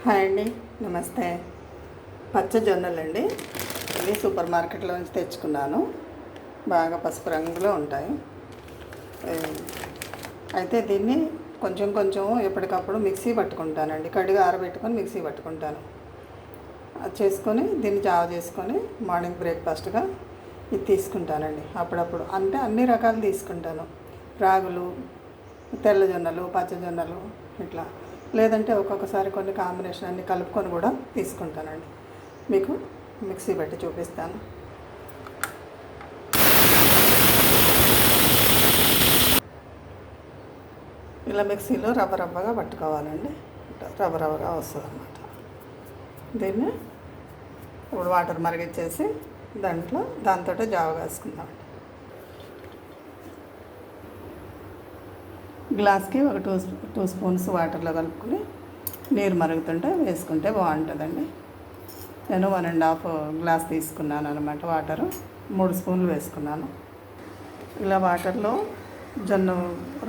Hi అండి, నమస్తే. పచ్చ జొన్నలండి. ఇవి సూపర్ మార్కెట్లో నుంచి తెచ్చుకున్నాను. బాగా పసుపు రంగులో ఉంటాయి. అయితే దీన్ని కొంచెం కొంచెం ఎప్పటికప్పుడు మిక్సీ పట్టుకుంటానండి. కడిగి ఆరబెట్టుకొని మిక్సీ పట్టుకుంటాను. అది చేసుకొని దీన్ని జావ చేసుకొని మార్నింగ్ బ్రేక్ఫాస్ట్గా ఇది తీసుకుంటానండి. అప్పుడప్పుడు అంటే అన్ని రకాలు తీసుకుంటాను. రాగులు, తెల్ల జొన్నలు, పచ్చ జొన్నలు ఇట్లా. లేదంటే ఒక్కొక్కసారి కొన్ని కాంబినేషన్ అన్ని కలుపుకొని కూడా తీసుకుంటానండి. మీకు మిక్సీ పెట్టి చూపిస్తాను. ఇలా మిక్సీలో రవ్వగా పట్టుకోవాలండి. రవ్వగా వస్తుంది అన్నమాట. దీన్ని ఇప్పుడు వాటర్ మరిగించేసి దాంతో జావ వేసుకుందాం. గ్లాస్కి ఒక టూ స్పూన్స్ వాటర్లో కలుపుకొని నీరు మరుగుతుంటే వేసుకుంటే బాగుంటుందండి. నేను 1.5 గ్లాస్ తీసుకున్నాను అనమాట. వాటరు 3 స్పూన్లు వేసుకున్నాను. ఇలా వాటర్లో జొన్న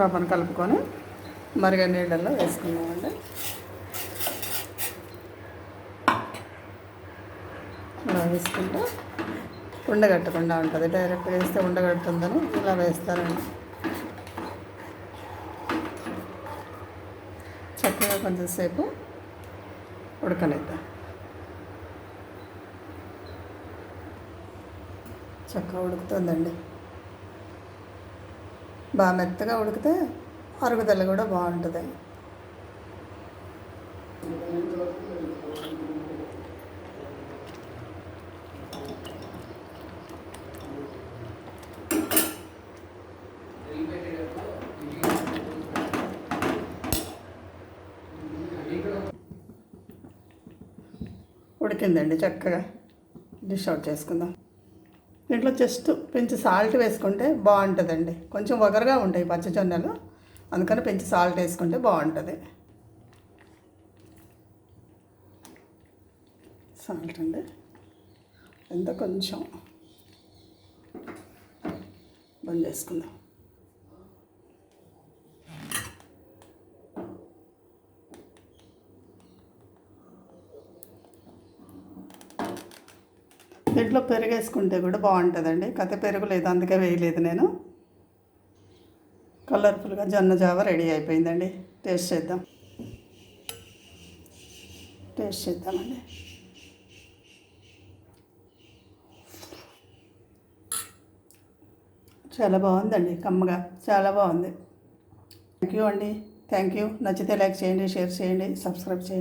రవ్వను కలుపుకొని మరిగే నీళ్ళల్లో వేసుకున్నామండి. ఇలా వేసుకుంటే ఉండగట్టకుండా ఉంటుంది. డైరెక్ట్ వేస్తే ఉండగడుతుందని ఇలా వేస్తారండి. చక్కగా కొంచెంసేపు ఉడకనిద్దాం. చక్కగా ఉడుకుతుందండి. బాగా మెత్తగా ఉడికితే అరుగుదల కూడా బాగుంటుంది. ఉడికిందండి. చక్కగా డిష్ అవుట్ చేసుకుందాం. దీంట్లో జస్ట్ కొంచెం సాల్ట్ వేసుకుంటే బాగుంటుందండి. కొంచెం వగరుగా ఉంటాయి పచ్చజొన్నలు, అందుకని కొంచెం సాల్ట్ వేసుకుంటే బాగుంటుంది. సాల్ట్ అండి ఎంత కొంచెం బంద్ చేసుకుందాం. దీంట్లో పెరుగు వేసుకుంటే కూడా బాగుంటుందండి. కథ పెరుగు లేదు, అందుకే వేయలేదు నేను. కలర్ఫుల్గా జొన్న జావ రెడీ అయిపోయిందండి. టేస్ట్ చేద్దామండి. చాలా బాగుందండి, కమ్మగా చాలా బాగుంది. థ్యాంక్ యూ అండి. Thank you. నచ్చితే లైక్ చేయండి, షేర్ చేయండి, సబ్స్క్రైబ్ చేయండి.